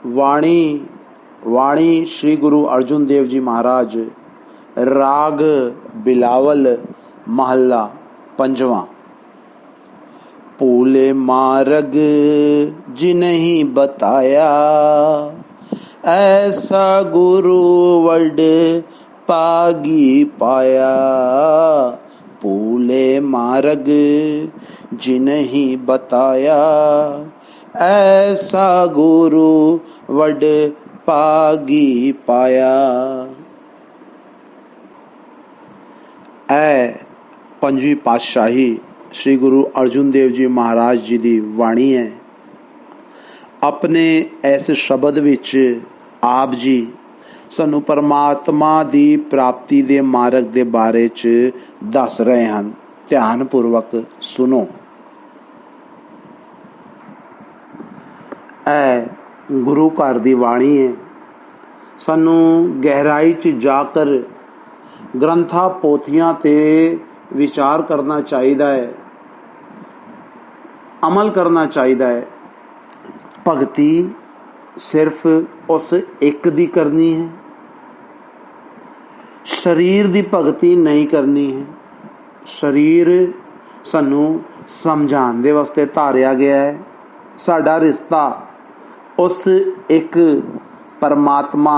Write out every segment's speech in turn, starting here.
वाणी वाणी श्री गुरु अर्जुन देव जी महाराज, राग बिलावल, महला पंजवा। भूले मार्ग जिन्हीं बताया, ऐसा गुरु वड पागी पाया। भूले मार्ग जिन्हीं बताया, ऐसा गुरु वड पागी पाया। ऐ पंजवी पातशाही श्री गुरु अर्जुन देव जी महाराज जी दी वाणी है। अपने इस शब्द विच आप जी सानू परमात्मा दी प्राप्ति दे मार्ग दे बारे च दस रहे हैं। ध्यान पूर्वक सुनो। ऐ गुरु घर दी वाणी है। सानू गहराई च जाकर ग्रंथां पोथियां ते विचार करना चाहिए है, अमल करना चाहिए है। भगती सिर्फ उस एक दी करनी है, शरीर दी भगती नहीं करनी है। शरीर सानू समझाने दे वास्ते धारिया गया है। साडा रिश्ता उस एक परमात्मा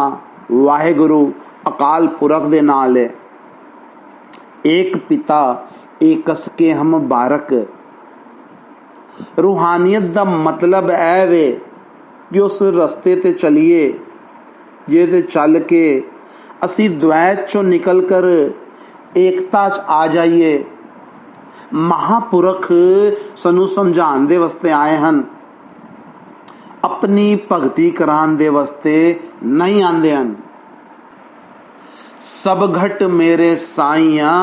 वाहिगुरु अकाल पुरख दे नाल है। एक पिता एकस के हम बारक। रूहानियत दा मतलब है वे कि उस रस्ते ते चलिए जे चल के असी द्वैत चों निकल कर एकता च आ जाइए। महापुरख सानू समझाने दे वास्ते आए हैं, अपनी भगती कराने दे वास्ते नहीं आंदे हैं। सब घट मेरे साइया,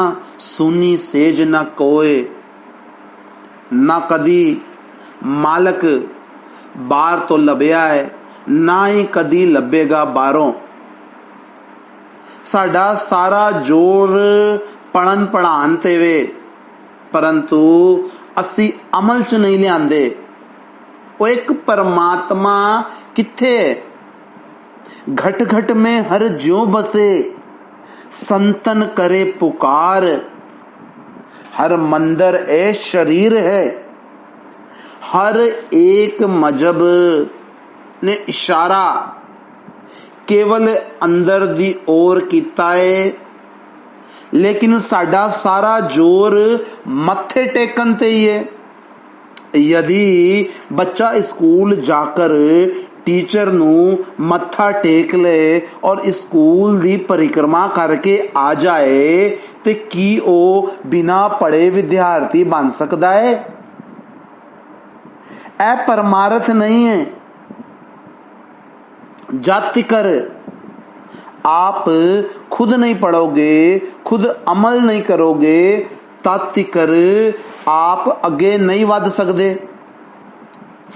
सुनी सेज न कोय। ना कदी मालक बाहर तो लभ्या है, ना ही कदी लभेगा बाहरों। साडा सारा जोर पढ़न पढ़ान ते वे, परंतु असी अमल च नहीं लियांदे। वो एक परमात्मा किथे? घट घट में हर ज्यों बसे, संतन करे पुकार। हर मंदिर ए शरीर है। हर एक मजहब ने इशारा केवल अंदर दी ओर कीता है, लेकिन साडा सारा जोर मत्थे टेकन ते ही है। यदि बच्चा स्कूल जाकर टीचर नू मत्था टेक ले और स्कूल दी परिक्रमा करके आ जाए तो की ओ बिना पढ़े विद्यार्थी बन सकता है? ऐ परमार्थ नहीं है। जब तक आप खुद नहीं पढ़ोगे, खुद अमल नहीं करोगे, तब तक आप आगे नहीं वध सकते।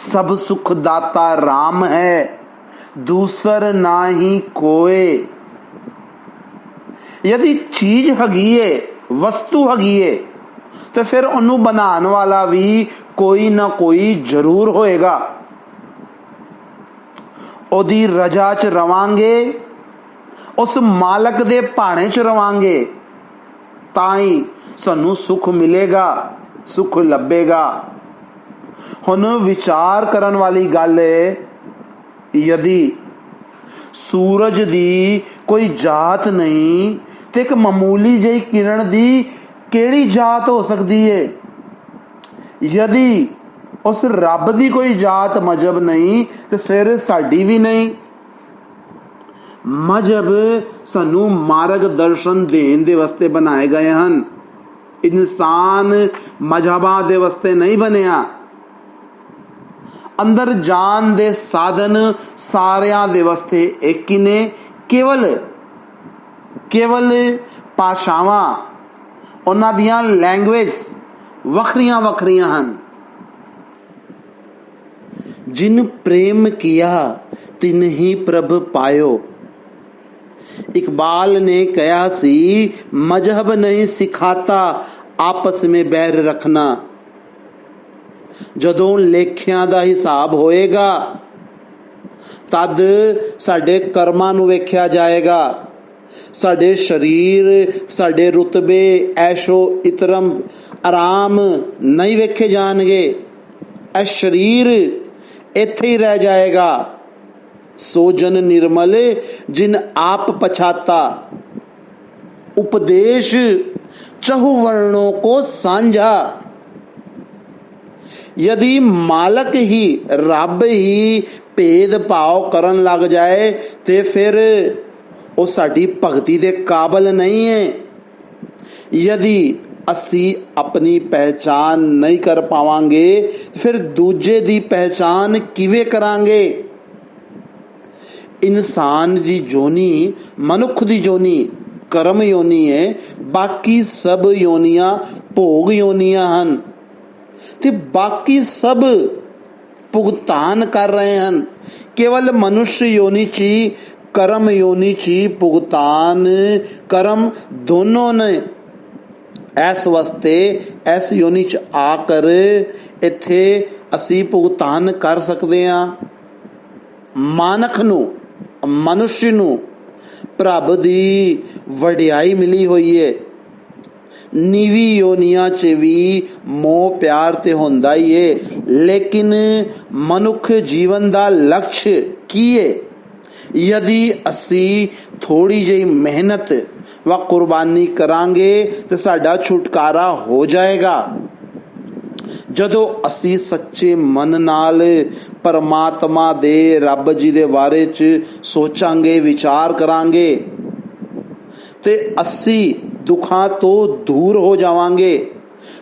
सब सुख दाता राम है, दूसर ना ही कोई। यदि चीज हगी है, वस्तु हगी है, तो फिर उन्हें बनाने वाला भी कोई ना कोई जरूर होएगा। ओदी रजा च रवांगे, उस मालक दे भाने च रवांगे, ताई सानू सुख मिलेगा, सुख लभेगा। हुण विचार करन वाली गल है, यदि सूरज दी कोई जात नहीं तो एक मामूली जी किरण दी केड़ी जात हो सकती है? यदि उस रब दी कोई जात मजहब नहीं तो फिर साडी भी नहीं। मजहब सानू मार्गदर्शन देने दे वास्ते बनाए गए हैं। इंसान मजहबां दे वास्ते नहीं बनया। अंदर जान दे साधन सारियां दे वास्ते एक ही ने। केवल भाषावां उन्हां दियां लैंग्वेज वखरियां वखरियां हैं। जिन प्रेम किया तिन ही प्रभ पायो। इकबाल ने कहा सी, मजहब नहीं सिखाता आपस में बैर रखना। जदों लेखियां दा हिसाब होएगा तद साडे कर्मां नूं वेख्या जाएगा। साडे शरीर, साडे रुतबे, ऐशो इतरम, आराम नहीं वेखे जाणगे। ए शरीर इत्थे ही रह जाएगा। सो जन निर्मल जिन आप पछाता, उपदेश चहु वर्णों को सांझा। यदि मालक ही, रब ही भेदभाव करन लग जाए ते फिर वो साडी भगती दे काबिल नहीं है। यदि असी अपनी पहचान नहीं कर पावांगे फिर दूजे दी पहचान किवें करांगे। इंसान दी जोनी, मनुख दी जोनी कर्म योनी है, बाकी सब योनियां भोग योनियां हन ते बाकी सब भुगतान कर रहे हैं। केवल मनुष्य योनि ची, कर्म योनि ची भुगतान कर्म दोनों ने इस वास्ते इस योनि च आकर इत्थे असी भुगतान कर सकते हैं। मानक नू, मनुष्य नू प्रभ दी वडियाई मिली हुई है। नीवी योनिया च भी मोह प्यार ते होंदा ही है, लेकिन मनुख जीवन दा लक्ष्य की है? यदि असी थोड़ी जी मेहनत व कुर्बानी करांगे तो साडा छुटकारा हो जाएगा। जदों असी सच्चे मन नाल परमात्मा दे, रब जी दे बारे च सोचांगे, विचार करांगे ते असी दुखां तो दूर हो जावांगे।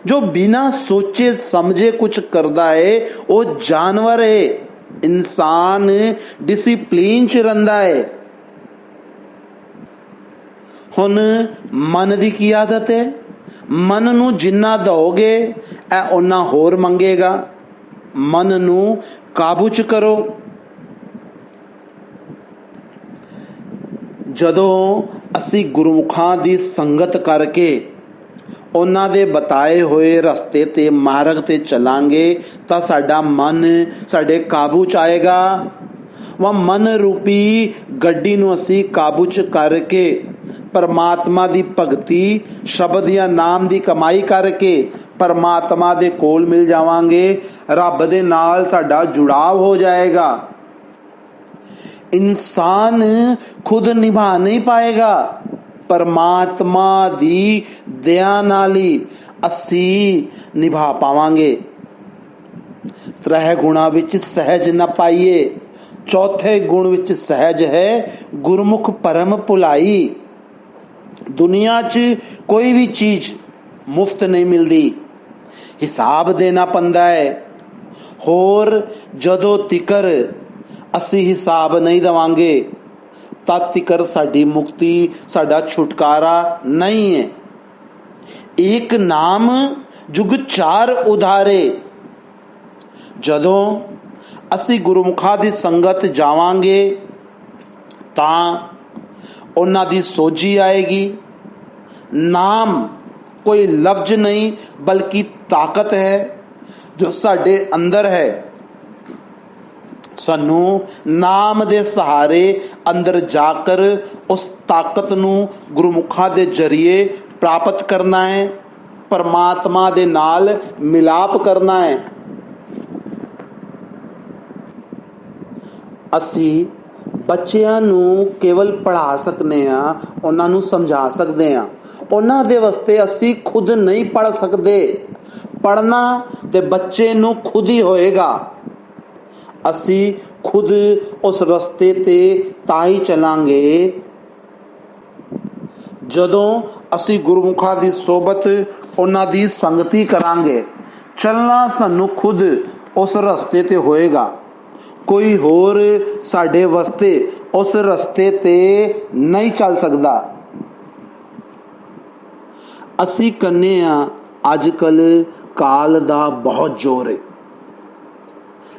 जो बिना सोचे समझे कुछ करदा है वो जानवर है। इंसान डिसिप्लिन च रहिंदा है। हुण मन दी की आदत है? मन नू जिन्ना दोगे ए उन्ना होर मंगेगा। मन नू काबू च करो। जदों असी गुरमुखां दी संगत करके उन्हां दे बताए हुए रस्ते ते, मार्ग ते चलांगे तां साडा मन साडे काबू च आएगा। वह मन रूपी गड्डी नू असी काबू च करके परमात्मा दी भगती, शब्द या नाम दी कमाई करके परमात्मा दे कोल मिल जावांगे। रब दे नाल साडा जुड़ाव हो जाएगा। इंसान खुद निभा नहीं पाएगा। परमात्मा दी दया नाल ही असी निभा पावांगे। त्रह गुणा विच सहज न पाइए। चौथे गुण विच सहज है गुरमुख परम भुलाई। दुनिया च कोई भी चीज मुफ्त नहीं मिलती, हिसाब देना पंदा है। होर जदों तिकर असी हिसाब नहीं देवांगे तद तिकर साडी मुक्ति, साडा छुटकारा नहीं है। एक नाम जुग चार उधारे। जदों असी गुरुमुखा दी संगत जावांगे तां उन्हां दी सोझी आएगी। नाम कोई लफ्ज नहीं बल्कि ताकत है जो साडे अंदर है। सानू नाम दे सहारे अंदर जाकर उस ताकत नू गुरुमुखा दे जरिए प्राप्त करना है, परमात्मा दे नाल मिलाप करना है। असी बच्चियां नू केवल पढ़ा सकने आ, उन्हां नू समझा सकते हैं। उन्हां दे वास्ते असी खुद नहीं पढ़ सकते। पढ़ना ते बच्चे नू खुद ही होएगा। असी खुद उस रस्ते ते ताई चलांगे जदों असी गुरुमुखा दी सोबत, उन्हां दी संगति करांगे। चलना सानू खुद उस रस्ते ते होएगा। कोई होर साडे वास्ते उस रस्ते ते नहीं चल सकदा। असी कन्ने आ अजकल काल दा बहुत जोर है,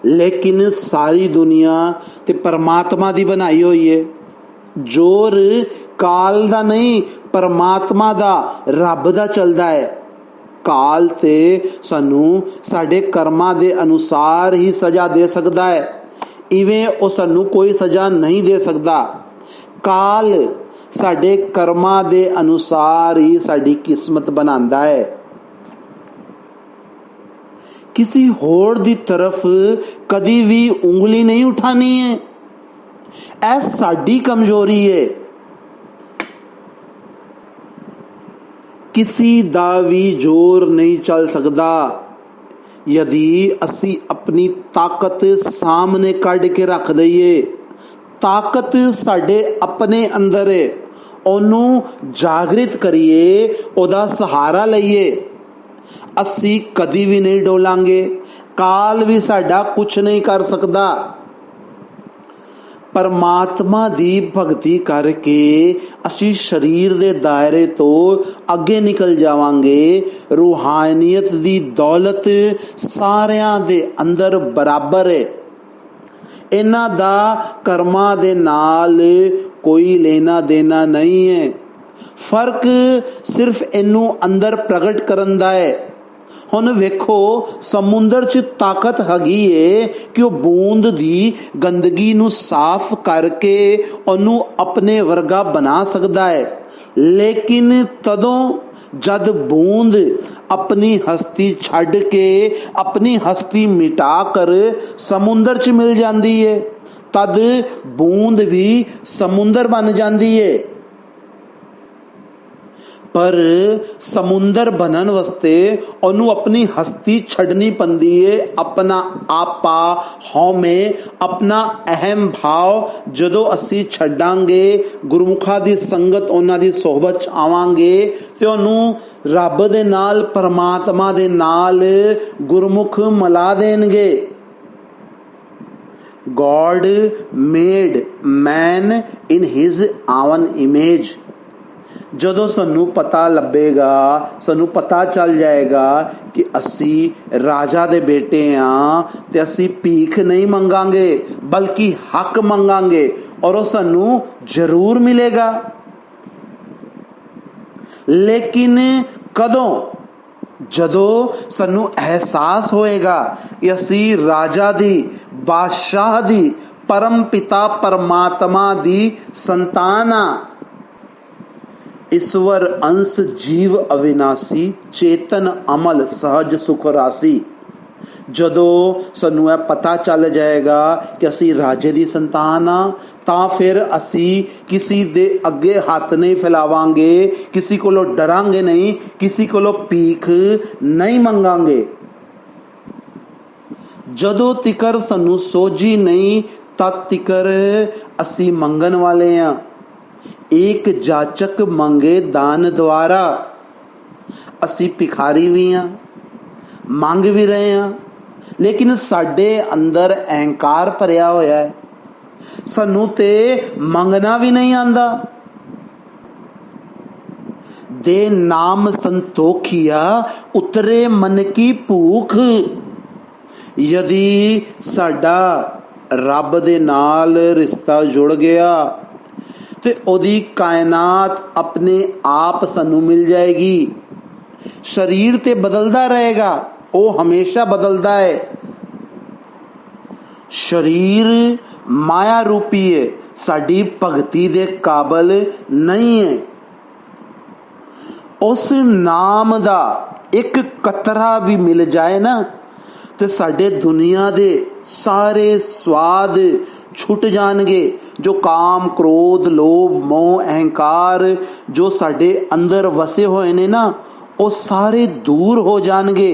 लेकिन सारी दुनिया ते परमात्मा दी बनाई हुई है। जोर काल दा नहीं, परमात्मा दा, रब दा चलदा है। काल ते सानू साडे कर्मां दे अनुसार ही सजा दे सकदा है। ਇਵੇਂ ਉਹ ਸਾਨੂੰ ਕੋਈ ਸਜ਼ਾ ਨਹੀਂ ਦੇ ਸਕਦਾ। ਕਾਲ ਸਾਡੇ ਕਰਮਾਂ ਦੇ ਅਨੁਸਾਰ ਹੀ ਸਾਡੀ ਕਿਸਮਤ ਬਣਾਉਂਦਾ ਹੈ। किसी होर दी तरफ कदी भी उंगली नहीं उठानी है, ऐ साडी कमजोरी है। किसी दा भी जोर नहीं चल सकता। यदि असी अपनी ताकत सामने कढ़ के रख दईए, ताकत साडे अपने अंदर है, ओनू जागृत करिए, ओदा सहारा लईए, असी कदी भी नहीं डोलांगे। काल भी साडा कुछ नहीं कर सकता। परमात्मा दी भगती करके असी शरीर दे दायरे तो अगे निकल जावांगे। रूहानियत दी दौलत सारियां दे अंदर बराबर है। इन्हां दा कर्मां दे नाल कोई लेना देना नहीं है। फर्क सिर्फ इनू अंदर प्रगट करन दा है। हुण वेखो, समुंदर च ताकत हैगी है कि वो बूंद दी गंदगी नू साफ करके ओनू अपने वर्गा बना सकता है। लेकिन तदों जद बूंद अपनी हस्ती छड़ के अपनी हस्ती मिटा कर समुंदर च मिल जाती है, तद बूंद भी समुंदर बन जाती है। पर समुंदर बनन वास्ते ओनू अपनी हस्ती छड़नी पंदी है। अपना आपा हौमे, अपना अहम भाव जदों असी छड्डांगे, गुरमुखा दी संगत उन्हां दी सोहबत च आवांगे ते ओनू रब दे नाल, परमात्मा दे नाल गुरमुख मिला देणगे। God made man in his own image. जदों सानू पता लभेगा, सानू पता चल जाएगा कि असी राजा दे बेटे हां ते असी भीख नहीं मंगांगे बल्कि हक मंगांगे और वो सानू जरूर मिलेगा। लेकिन कदों? जदों सानू एहसास होएगा कि असी राजा दी, बादशाह दी, परम पिता परमात्मा दी संतान आ। ईश्वर अंश जीव अविनाशी, चेतन अमल सहज सुख राशि। जदों सानू यह पता चल जाएगा कि असी राजे दी संतान आ, तां फिर असी किसी दे अगे हाथ नहीं फैलावांगे, किसी कोलों डरांगे नहीं, किसी कोलों भीख नहीं मंगांगे। जदों तिकर सानू सोझी नहीं, तद तिकर असी मंगन वाले हां। एक जाचक मंगे दान द्वारा। असी भिखारी भी हां, मंग भी रहे हां, लेकिन साडे अंदर अहंकार भरिया होया है। सानू ते मंगना भी नहीं आंदा। दे नाम संतोखिया उतरे मन की भूख। यदि साडा रब दे नाल रिश्ता जुड़ गया ते ओदी कायनात अपने आप सानू मिल जाएगी। शरीर ते बदलदा रहेगा, वो हमेशा बदलदा है। शरीर माया रूपी है, साडी भगती दे काबिल नहीं है। उस नाम दा एक कतरा भी मिल जाए ना ते साडे दुनिया दे सारे स्वाद छुट जाणगे। जो काम, क्रोध, लोभ, मोह, अहंकार जो साडे अंदर वसे होए ने ना, वो सारे दूर हो जाणगे।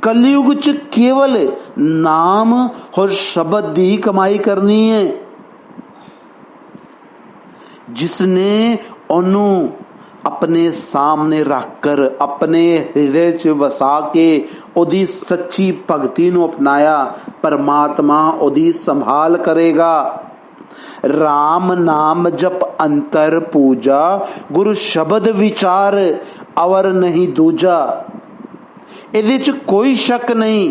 कलयुग च केवल नाम और शब्द दी कमाई करनी है। जिसने ओनू अपने सामने रखकर अपने हृदय च वसा के ओदी सच्ची भगती नू अपनाया, परमात्मा ओदी संभाल करेगा। राम नाम जप अंतर पूजा, गुरु शब्द विचार अवर नहीं दूजा। इहदे च कोई शक नहीं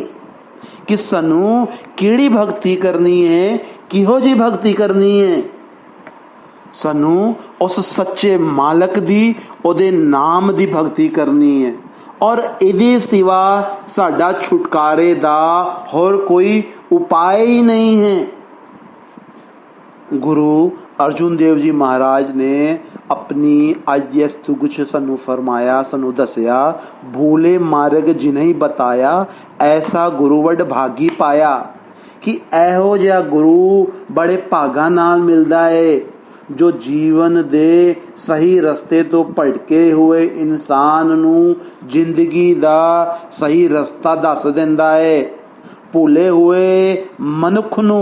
कि सानू किहड़ी भगती करनी है, किहो जी भगती करनी है। सानू उस सच्चे मालक दी, ओदे नाम दी भगती करनी है और इहदे सिवा साडा छुटकारे दा होर कोई उपाय ही नहीं है। गुरु अर्जुन देव जी महाराज ने अपनी अज इस तुग च सानू फरमाया, सानू दसिया, भूले मार्ग जिन्हें बताया, ऐसा गुरु वड भागी पाया। कि एहो जिहा गुरु बड़े भागा नाल मिलदा है, जो जीवन दे सही रस्ते तो भटके हुए इंसान नू जिंदगी दा सही रस्ता दस दिंदा है, भूले हुए मनुख नू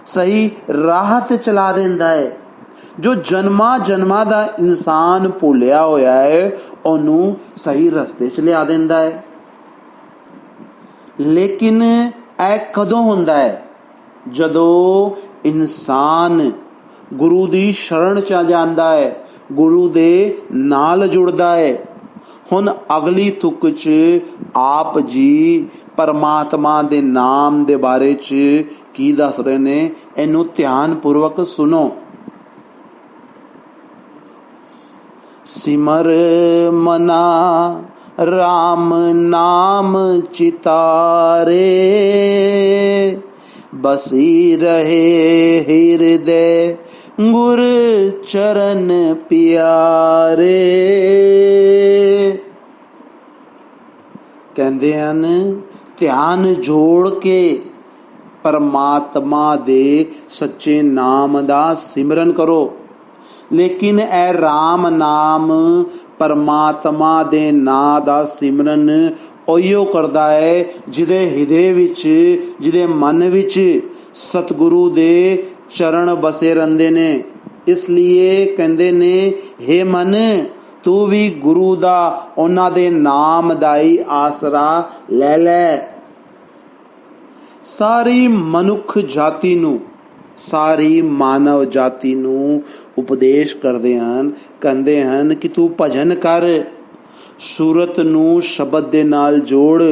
सही राह ते चला दिंदा है। जो जन्मा जन्मा दा इंसान भुलिया होया है, ओनू सही रस्ते च लिया दिंदा है। लेकिन ऐ कदों हुंदा है? जदों इंसान गुरु दी शरण च जांदा है, गुरु दे नाल जुड़दा है। हुण अगली तुक च आप जी परमात्मा दे नाम दे बारे च की दस रहे ने, इनू ध्यान पूर्वक सुनो। सिमर मना राम नाम चितारे, बसी रहे हृदय गुर चरण प्यारे। कहंदे हन ध्यान जोड़ के परमात्मा दे सच्चे नाम दा सिमरन करो। लेकिन ए राम नाम परमात्मा दे नां दा सिमरन ओहियो करदा है जिदे हृदय विच, जिदे मन विच सतगुरु दे चरण बसे रहिंदे ने। इसलिए कहंदे ने, हे मन तू भी गुरु दा, उन्हां दे नाम दा ही आसरा ले ले। सारी मनुख जाति नू, सारी मानव जाति नू उपदेश करदे हन, कहंदे हन कि तू भजन कर, सूरत नू शब्द दे नाल जोड़,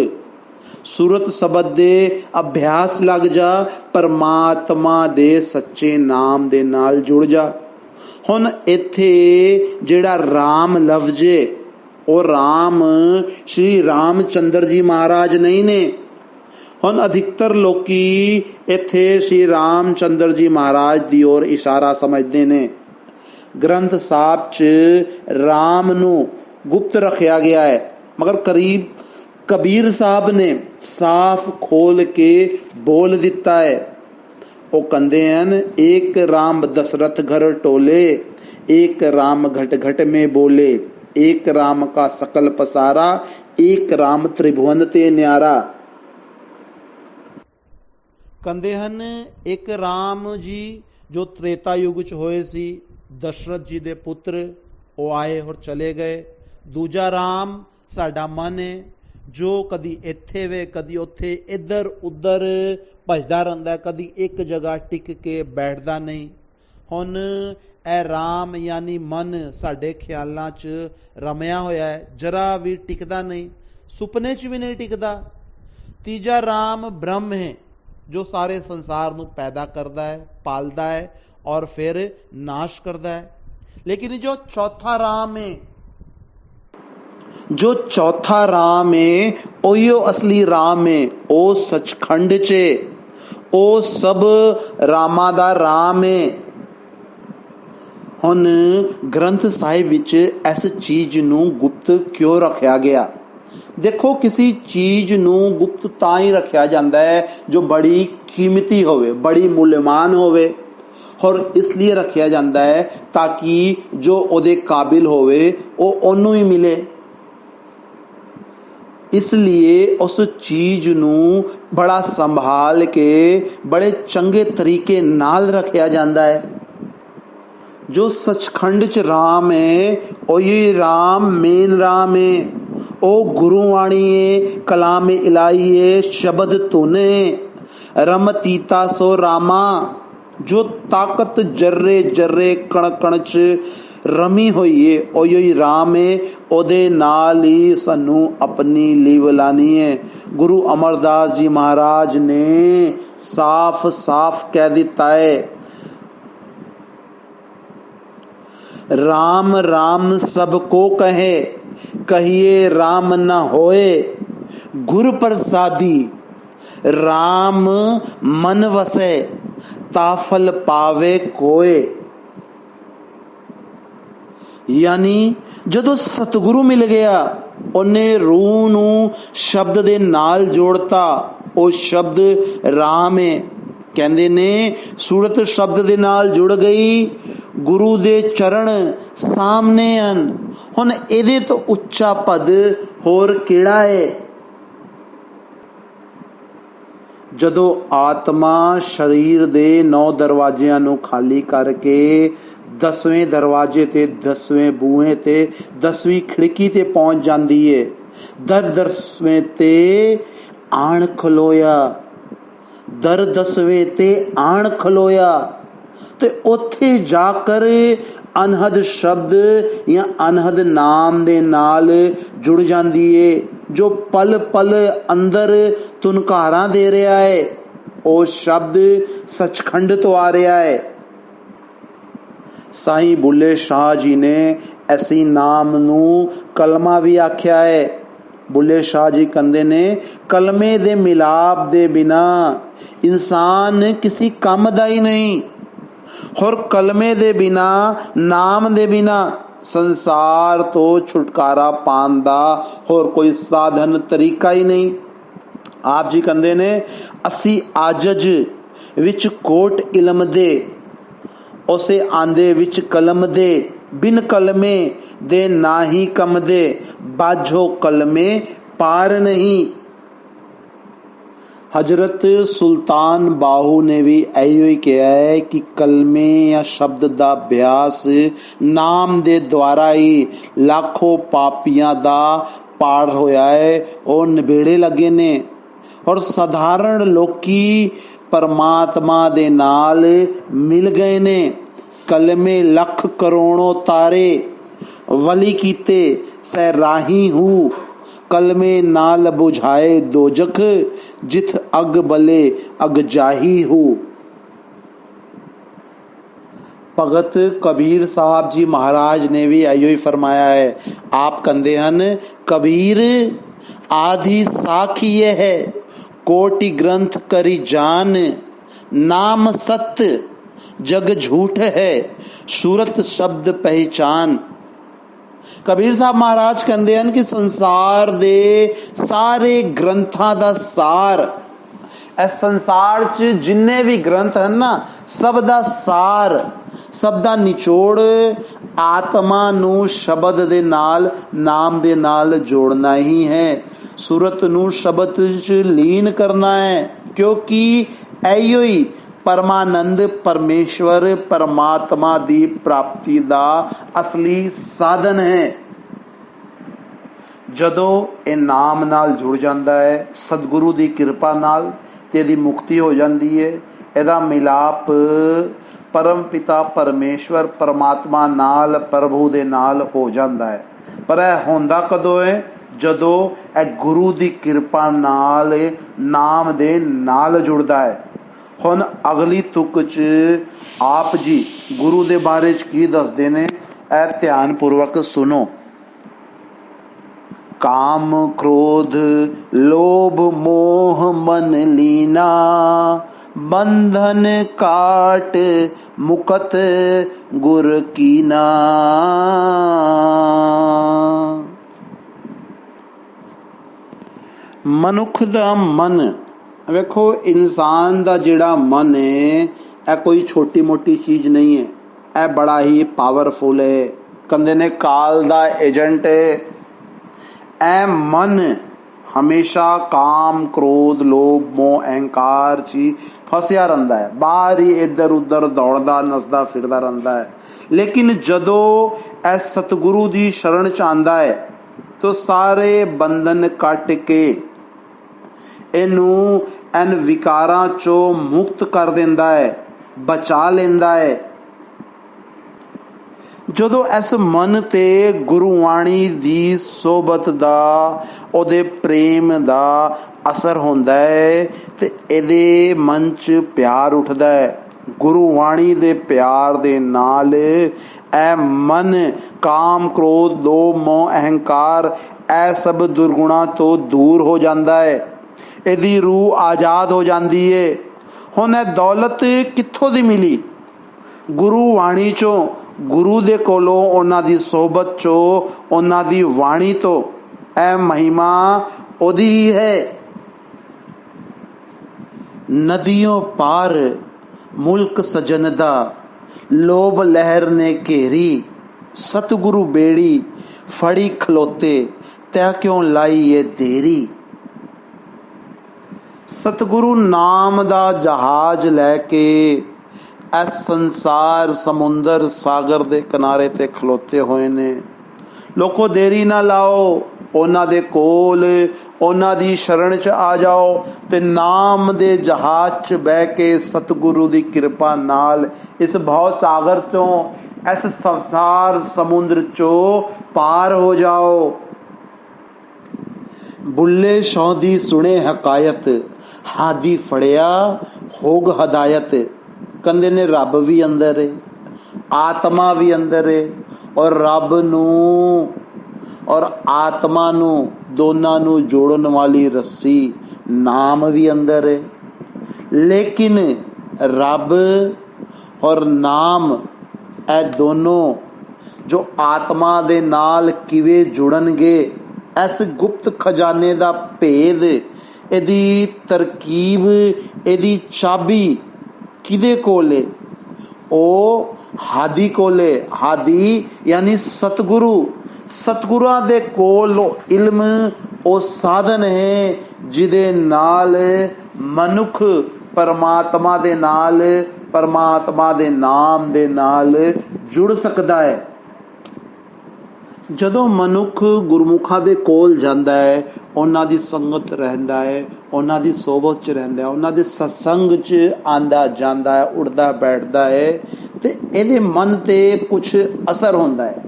सूरत शब्द दे अभ्यास लग जा, परमात्मा दे सच्चे नाम दे नाल जुड़ जा। हुण इत्थे जिहड़ा राम लफ्ज़ है, ओ राम श्री रामचंद्र जी महाराज नहीं ने। हुण अधिकतर लोकी इत्थे श्री रामचंद्र जी महाराज दी ओर इशारा समझदे ने। ग्रंथ साहब च राम नू गुप्त रखिया गया है, मगर करीब कबीर साहब ने साफ खोल के बोल दिता है। वो कहंदे हन, एक राम दशरथ घर टोले, एक राम घट घट में बोले, एक राम का सकल पसारा, एक राम त्रिभुवन ते न्यारा। कहंदे हन एक राम जी जो त्रेता युग च होए सी, दशरथ जी दे पुत्र, वो आए और चले गए। दूजा राम साडा मन है, जो कदी इत्थे वे कदी उत्थे इधर उधर भजदा रहिंदा, कदी एक जगह टिक के बैठदा नहीं। हुण ए राम यानी मन साडे ख्यालां च रमिया होया है, जरा भी टिकदा नहीं, सुपने च भी नहीं टिकदा। तीजा राम ब्रह्म है, जो सारे संसार नू पैदा करदा है, पालदा है और फिर नाश करदा है। लेकिन जो चौथा राम है, जो चौथा राम है, ओयो असली राम है। ओ सचखंड चे, ओ सब रामा दा राम है। हुण ग्रंथ साहिब विच इस चीज नू गुप्त क्यों रखा गया? देखो, किसी चीज नू गुप्त तां ही रखा जाता है जो बड़ी कीमती होवे, बड़ी मूल्यमान होवे, और इसलिए रखा जाता है ताकि जो ओदे काबिल होवे वो ओनू ही मिले। इसलिए उस चीज नू बड़ा संभाल के बड़े चंगे तरीके नाल रखा जाता है। जो सचखंड च राम है, ओ ये राम मेन राम है। ओ गुरुवाणी है, कलाम इलाही है, शब्द तुने रमतीता सो रामा। जो ताकत जर्रे जर्रे कण कण च रमी हुई है, ओ यही राम है। ओदे नाल ही सानू अपनी लीव लानी है। गुरु अमरदास जी महाराज ने साफ साफ कह दिता है, राम राम सबको कहे, कहिए राम न होए। गुर प्रसादी राम मन वसे, ਤਾਫਲ ਪਾਵੇ ਕੋਏ। ਯਾਨੀ ਜਦੋਂ ਸਤਿਗੁਰੂ ਮਿਲ ਗਿਆ, ਉਹਨੇ ਰੂਹ ਨੂੰ ਸ਼ਬਦ ਦੇ ਨਾਲ ਜੋੜਤਾ। ਉਹ ਸ਼ਬਦ ਰਾਮ ਹੈ। ਕਹਿੰਦੇ ਨੇ ਸੂਰਤ ਸ਼ਬਦ ਦੇ ਨਾਲ ਜੁੜ ਗਈ, ਗੁਰੂ ਦੇ ਚਰਨ ਸਾਹਮਣੇ ਹਨ। ਹੁਣ ਇਹਦੇ ਤੋਂ ਉੱਚਾ ਪਦ ਹੋਰ ਕਿਹੜਾ ਹੈ? ਜਦੋਂ ਆਤਮਾ ਸਰੀਰ ਦੇ 9 ਦਰਵਾਜ਼ਿਆਂ ਨੂੰ ਖਾਲੀ ਕਰਕੇ 10ਵੇਂ ਦਰਵਾਜ਼ੇ ਤੇ 10ਵੇਂ ਬੂਹੇ ਤੇ 10ਵੀਂ ਖਿੜਕੀ ਤੇ ਪਹੁੰਚ ਜਾਂਦੀ ਏ, ਦਰ 10ਵੇਂ ਤੇ ਆਣ ਖਲੋਇਆ, ਦਰ 10ਵੇਂ ਤੇ ਆਣ ਖਲੋਇਆ, ਤੇ ਉੱਥੇ ਜਾ ਕਰ ਅਨਹਦ ਸ਼ਬਦ ਜਾਂ ਅਨਹਦ ਨਾਮ ਦੇ ਨਾਲ ਜੁੜ ਜਾਂਦੀ ਏ। ਜੋ ਪਲ ਪਲ ਅੰਦਰ ਤੁਨਕਾਰਾਂ ਦੇ ਰਿਹਾ ਹੈ, ਉਹ ਸ਼ਬਦ ਸੱਚਖੰਡ ਤੋਂ ਆ ਰਿਹਾ ਹੈ। ਸਾਈਂ ਬੁੱਲੇ ਸ਼ਾਹ ਜੀ ਨੇ ਐਸੀ ਨਾਮ ਨੂੰ ਕਲਮਾ ਵੀ ਆਖਿਆ ਹੈ। ਬੁੱਲੇ ਸ਼ਾਹ ਜੀ ਕਹਿੰਦੇ ਨੇ, ਕਲਮੇ ਦੇ ਮਿਲਾਪ ਦੇ ਬਿਨਾ ਇਨਸਾਨ ਕਿਸੇ ਕੰਮ ਦਾ ਹੀ ਨਹੀਂ। ਹੋਰ ਕਲਮੇ ਦੇ ਬਿਨਾ, ਨਾਮ ਦੇ ਬਿਨਾ ਸੰਸਾਰ ਤੋਂ ਛੁਟਕਾਰਾ ਪਾਉਣ ਦਾ ਹੋਰ ਕੋਈ ਸਾਧਨ ਤਰੀਕਾ ਹੀ ਨਹੀਂ। ਆਪ ਜੀ ਕਹਿੰਦੇ ਨੇ, ਅਸੀਂ ਆਜਜ ਵਿੱਚ ਕੋਟ ਇਲਮ ਦੇ, ਉਸੇ ਆਂਦੇ ਵਿੱਚ ਕਲਮ ਦੇ, ਬਿਨ ਕਲਮੇ ਦੇ ਨਾਹੀ ਕਮ ਦੇ, ਬਾਝੋ ਕਲਮੇ ਪਾਰ ਨਹੀਂ। ਹਜ਼ਰਤ ਸੁਲਤਾਨ ਬਾਹੂ ਨੇ ਵੀ ਇਹੋ ਹੀ ਕਿਹਾ ਹੈ ਕਿ ਕਲਮੇ ਜਾਂ ਸ਼ਬਦ ਦਾ ਅਭਿਆਸ ਨਾਮ ਦੇ ਦੁਆਰਾ ਹੀ ਲੱਖੋਂ ਪਾਪੀਆਂ ਦਾ ਪਾਰ ਹੋਇਆ ਹੈ, ਉਹ ਨਿਬੇੜੇ ਲੱਗੇ ਨੇ। ਔਰ ਸਧਾਰਨ ਲੋਕੀ ਪਰਮਾਤਮਾ ਦੇ ਨਾਲ ਮਿਲ ਗਏ ਨੇ। ਕਲਮੇ ਲੱਖ ਕਰੋੜੋਂ ਤਾਰੇ, ਵਲੀ ਕੀਤੇ ਸਹਿ ਰਾਹੀ ਹੂ, ਕਲਮੇ ਨਾਲ ਬੁਝਾਏ ਦੋਜਖ, ਜਿਥ ਅਗ ਬਲੇ ਅਗ ਜਾਹੀ ਹੂ। ਭਗਤ ਕਬੀਰ ਸਾਹਿਬ ਜੀ ਮਹਾਰਾਜ ਨੇ ਵੀ ਇਹੋ ਹੀ ਫਰਮਾਇਆ ਹੈ। ਆਪ ਕਹਿੰਦੇ ਹਨ, ਕਬੀਰ ਆਧੀ ਸਾਖੀ ਇਹ ਹੈ, कोटि ग्रंथ करी जान, नाम सत्य जग झूठ है, सूरत शब्द पहचान। कबीर साहब महाराज कहते हैं कि संसार दे सारे ग्रंथां दा सार, इस संसार च जिन्ने भी ग्रंथ हैं ना, सब दा सार, सब दा निचोड़ आत्मा नू शब्द दे नाल, नाम दे नाल जोड़ना ही है। सूरत नू शब्द च लीन करना है, क्योंकि ऐयो ही परमानंद परमेश्वर परमात्मा दी प्राप्ति दा असली साधन है। जदों ये नाम नाल जुड़ जाता है, सतगुरु दी कृपा नाल ते दी मुक्ति हो जाती है। इहदा मिलाप परम पिता परमेश्वर परमात्मा नाल, प्रभु दे नाल हो जाता है। पर यह होंदा कदों है? ਜਦੋਂ ਇਹ ਗੁਰੂ ਦੀ ਕਿਰਪਾ ਨਾਲ ਨਾਮ ਦੇ ਨਾਲ ਜੁੜਦਾ ਹੈ। ਹੁਣ ਅਗਲੀ ਤੁਕ 'ਚ ਆਪ ਜੀ ਗੁਰੂ ਦੇ ਬਾਰੇ 'ਚ ਕੀ ਦੱਸਦੇ ਨੇ, ਇਹ ਧਿਆਨ ਪੂਰਵਕ ਸੁਣੋ। ਕਾਮ ਕ੍ਰੋਧ ਲੋਭ ਮੋਹ ਮਨ ਲੀਨਾ, ਬੰਧਨ ਕਾਟ ਮੁਕਤ ਗੁਰ ਕੀਨਾ। ਮਨੁੱਖ ਦਾ ਮਨ, ਵੇਖੋ ਇਨਸਾਨ ਦਾ ਜਿਹੜਾ ਮਨ ਹੈ, ਇਹ ਕੋਈ ਛੋਟੀ ਮੋਟੀ ਚੀਜ਼ ਨਹੀਂ ਹੈ, ਇਹ ਬੜਾ ਹੀ ਪਾਵਰਫੁਲ ਹੈ। ਕਹਿੰਦੇ ਨੇ ਕਾਲ ਦਾ ਏਜੰਟ ਹੈ। ਇਹ ਮਨ ਹਮੇਸ਼ਾ ਕਾਮ ਕ੍ਰੋਧ ਲੋਭ ਮੋਹ ਅਹੰਕਾਰ 'ਚ ਫਸਿਆ ਰਹਿੰਦਾ ਹੈ, ਬਾਹਰ ਹੀ ਇੱਧਰ ਉੱਧਰ ਦੌੜਦਾ ਨੱਸਦਾ ਫਿਰਦਾ ਰਹਿੰਦਾ ਹੈ। ਲੇਕਿਨ ਜਦੋਂ ਇਹ ਸਤਿਗੁਰੂ ਦੀ ਸ਼ਰਨ 'ਚ ਆਉਂਦਾ ਹੈ ਤਾਂ ਸਾਰੇ ਬੰਧਨ ਕੱਟ ਕੇ ਇਹਨੂੰ ਇਨ ਵਿਕਾਰਾਂ ਚੋਂ ਮੁਕਤ ਕਰ ਦਿੰਦਾ ਹੈ, ਬਚਾ ਲੈਂਦਾ ਹੈ। ਜਦੋਂ ਇਸ ਮਨ ਤੇ ਗੁਰਬਾਣੀ ਦੀ ਸੋਬਤ ਦਾ, ਉਹਦੇ ਪ੍ਰੇਮ ਦਾ ਅਸਰ ਹੁੰਦਾ ਹੈ ਤੇ ਇਹਦੇ ਮਨ 'ਚ ਪਿਆਰ ਉੱਠਦਾ ਹੈ। ਗੁਰਬਾਣੀ ਦੇ ਪਿਆਰ ਦੇ ਨਾਲ ਇਹ ਮਨ ਕਾਮ ਕ੍ਰੋਧ ਲੋਭ ਮੋਹ ਅਹੰਕਾਰ ਇਹ ਸਭ ਦੁਰਗੁਣਾ ਤੋਂ ਦੂਰ ਹੋ ਜਾਂਦਾ ਹੈ। ਇਹਦੀ ਰੂਹ ਆਜ਼ਾਦ ਹੋ ਜਾਂਦੀ ਹੈ। ਹੁਣ ਇਹ ਦੌਲਤ ਕਿੱਥੋਂ ਦੀ ਮਿਲੀ? ਗੁਰੂ ਬਾਣੀ ਚੋਂ, ਗੁਰੂ ਦੇ ਕੋਲੋਂ, ਉਹਨਾਂ ਦੀ ਸੋਹਬਤ ਚੋਂ, ਉਹਨਾਂ ਦੀ ਬਾਣੀ ਤੋਂ। ਇਹ ਮਹਿਮਾ ਉਹਦੀ ਹੀ ਹੈ। ਨदियों पार मुल्क सजन दा, लोभ लहर ने घेरी, सतगुरु बेड़ी फड़ी खलोते, तै क्यों लाई ये देरी। सतगुरु नाम दा जहाज लैके इस संसार समुंदर सागर दे किनारे ते खलोते होए ने। लोको देरी ना लाओ, ਉਹਨਾਂ ਦੇ ਕੋਲ, ਉਹਨਾਂ ਦੀ ਸ਼ਰਨ ਚ ਆ ਜਾਓ ਤੇ ਨਾਮ ਦੇ ਜਹਾਜ਼ ਚ ਬਹਿ ਕੇ ਸਤਿਗੁਰੂ ਦੀ ਕਿਰਪਾ ਨਾਲ ਇਸ ਭਉ ਸਾਗਰ ਤੋਂ, ਇਸ ਸੰਸਾਰ ਸਮੁੰਦਰ ਚੋਂ ਪਾਰ ਹੋ ਜਾਓ। ਬੁੱਲੇ ਸ਼ੌਹ ਦੀ ਸੁਣੇ ਹਕਾਇਤ, ਹਾਦੀ ਫੜਿਆ ਹੋਗ ਹਦਾਇਤ। ਕਹਿੰਦੇ ਨੇ ਰੱਬ ਵੀ ਅੰਦਰ ਹੈ, ਆਤਮਾ ਵੀ ਅੰਦਰ ਹੈ, ਔਰ ਰੱਬ ਨੂੰ ਔਰ ਆਤਮਾ ਨੂੰ, ਦੋਨਾਂ ਨੂੰ ਜੋੜਨ ਵਾਲੀ ਰੱਸੀ ਨਾਮ ਵੀ ਅੰਦਰ ਹੈ। ਲੇਕਿਨ ਰੱਬ ਔਰ ਨਾਮ, ਇਹ ਦੋਨੋਂ ਜੋ ਆਤਮਾ ਦੇ ਨਾਲ ਕਿਵੇਂ ਜੁੜਨਗੇ, ਇਸ ਗੁਪਤ ਖਜ਼ਾਨੇ ਦਾ ਭੇਦ, ਇਹਦੀ ਤਰਕੀਬ, ਇਹਦੀ ਚਾਬੀ ਕਿਹਦੇ ਕੋਲ ਹੈ? ਉਹ ਹਾਦੀ ਕੋਲੇ। ਹਾਦੀ ਯਾਨੀ ਸਤਿਗੁਰੂ। ਸਤਿਗੁਰਾਂ ਦੇ ਕੋਲ ਇਲਮ ਉਹ ਸਾਧਨ ਹੈ ਜਿਹਦੇ ਨਾਲ ਮਨੁੱਖ ਪਰਮਾਤਮਾ ਦੇ ਨਾਲ, ਪਰਮਾਤਮਾ ਦੇ ਨਾਮ ਦੇ ਨਾਲ ਜੁੜ ਸਕਦਾ ਹੈ। ਜਦੋਂ ਮਨੁੱਖ ਗੁਰਮੁਖਾਂ ਦੇ ਕੋਲ ਜਾਂਦਾ ਹੈ, ਉਹਨਾਂ ਦੀ ਸੰਗਤ ਰਹਿੰਦਾ ਹੈ, ਉਹਨਾਂ ਦੀ ਸੋਹਬਤ 'ਚ ਰਹਿੰਦਾ ਹੈ, ਉਹਨਾਂ ਦੇ ਸਤਸੰਗ 'ਚ ਆਉਂਦਾ ਜਾਂਦਾ ਹੈ, ਉੱਠਦਾ ਬੈਠਦਾ ਹੈ, ਤੇ ਇਹਦੇ ਮਨ ਤੇ ਕੁਛ ਅਸਰ ਹੁੰਦਾ ਹੈ।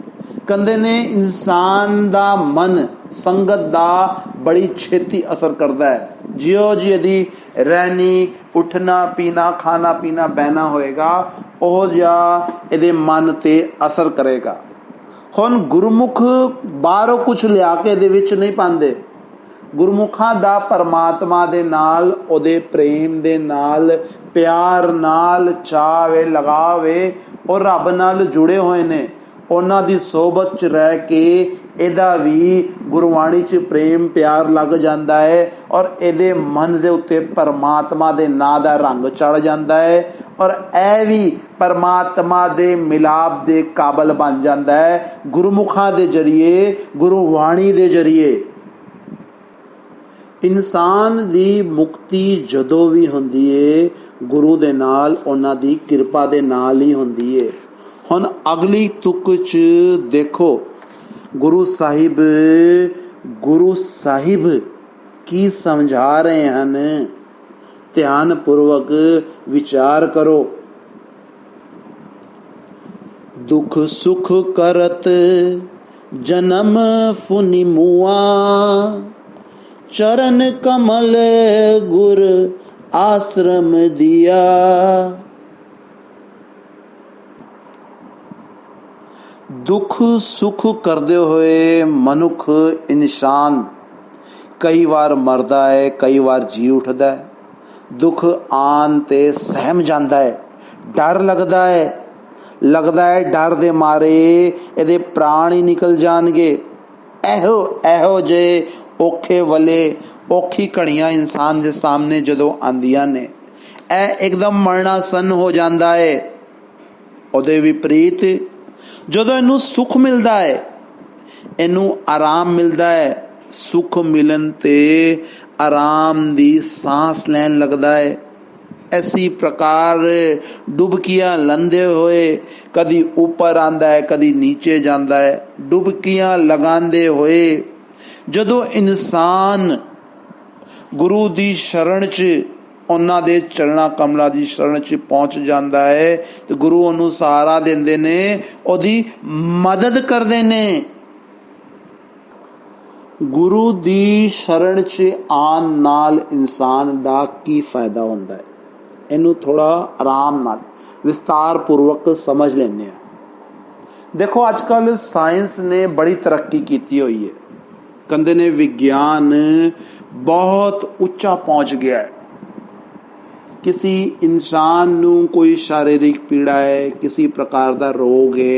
ਕਹਿੰਦੇ ਨੇ ਇਨਸਾਨ ਦਾ ਮਨ ਸੰਗਤ ਦਾ ਬੜੀ ਛੇਤੀ ਅਸਰ ਕਰਦਾ ਹੈ। ਜਿਉਂ ਜੀ ਇਹਦੀ ਰਹਿਣੀ, ਉੱਠਣਾ, ਪੀਣਾ, ਖਾਣਾ ਪੀਣਾ, ਬਹਿਣਾ ਹੋਏਗਾ, ਉਹ ਜਿਹਾ ਇਹਦੇ ਮਨ ਤੇ ਅਸਰ ਕਰੇਗਾ। ਹੁਣ ਗੁਰਮੁਖ ਬਾਹਰੋਂ ਕੁਛ ਲਿਆ ਕੇ ਇਹਦੇ ਵਿੱਚ ਨਹੀਂ ਪਾਉਂਦੇ। ਗੁਰਮੁਖਾਂ ਦਾ ਪਰਮਾਤਮਾ ਦੇ ਨਾਲ, ਉਹਦੇ ਪ੍ਰੇਮ ਦੇ ਨਾਲ, ਪਿਆਰ ਨਾਲ, ਚਾਵੇ ਲਗਾਵੇ, ਉਹ ਰੱਬ ਨਾਲ ਜੁੜੇ ਹੋਏ ਨੇ। ਉਹਨਾਂ ਦੀ ਸੋਹਬਤ 'ਚ ਰਹਿ ਕੇ ਇਹਦਾ ਵੀ ਗੁਰਬਾਣੀ 'ਚ ਪ੍ਰੇਮ ਪਿਆਰ ਲੱਗ ਜਾਂਦਾ ਹੈ, ਔਰ ਇਹਦੇ ਮਨ ਦੇ ਉੱਤੇ ਪਰਮਾਤਮਾ ਦੇ ਨਾਂ ਦਾ ਰੰਗ ਚੜ ਜਾਂਦਾ ਹੈ, ਔਰ ਇਹ ਵੀ ਪਰਮਾਤਮਾ ਦੇ ਮਿਲਾਪ ਦੇ ਕਾਬਲ ਬਣ ਜਾਂਦਾ ਹੈ ਗੁਰਮੁਖਾਂ ਦੇ ਜਰੀਏ, ਗੁਰਬਾਣੀ ਦੇ ਜਰੀਏ। ਇਨਸਾਨ ਦੀ ਮੁਕਤੀ ਜਦੋਂ ਵੀ ਹੁੰਦੀ ਏ, ਗੁਰੂ ਦੇ ਨਾਲ, ਉਹਨਾਂ ਦੀ ਕਿਰਪਾ ਦੇ ਨਾਲ ਹੀ ਹੁੰਦੀ ਏ। ਹੁਣ ਅਗਲੀ ਤੁਕ 'ਚ ਦੇਖੋ ਗੁਰੂ ਸਾਹਿਬ ਕੀ ਸਮਝਾ ਰਹੇ ਹਨ। ਧਿਆਨ ਪੂਰਵਕ ਵਿਚਾਰ ਕਰੋ। ਦੁਖ ਸੁਖ ਕਰਤ ਜਨਮ ਫੁनि ਮੁਆ, चरण कमल गुर आश्रम दिया। दुख सुख करते हुए मनुख इंसान कई बार मरदा है, कई बार जी उठदा है। दुख आन ते सहम जांदा है, डर लगदा है डर दे मारे इहदे प्राण ही निकल जाणगे। एहो जे औखे वाले औखी घड़ियां इंसान के सामने जदों आंदियां ने, एकदम मरना सन हो जाता है। उहदे विपरीत जदों इनू सुख मिलता है, इनू आराम मिलता है, सुख मिलन ते आराम दी सांस लैन लगता है। ऐसी प्रकार डुबकियां लंदे हुए कदी ऊपर आंदा है, कदी नीचे जाता है। डुबकियां लगांदे हुए जदों इंसान गुरु दी शरण च, उन्हां दे चरणा कमलां दी शरण च पहुंच जाता है, तो गुरु उन्हूं सहारा देंदे ने, ओदी मदद करदे ने। गुरु दी शरण च आन नाल इंसान दा की फायदा हुंदा है, इनू थोड़ा आराम नाल विस्तार पूर्वक समझ लेने। देखो अजकल साइंस ने बड़ी तरक्की की हुई है। कहते ने विज्ञान बहुत उच्चा पहुंच गया है। किसी इंसान ਨੂੰ ਕੋਈ शारीरिक पीड़ा है, किसी प्रकार ਦਾ रोग है,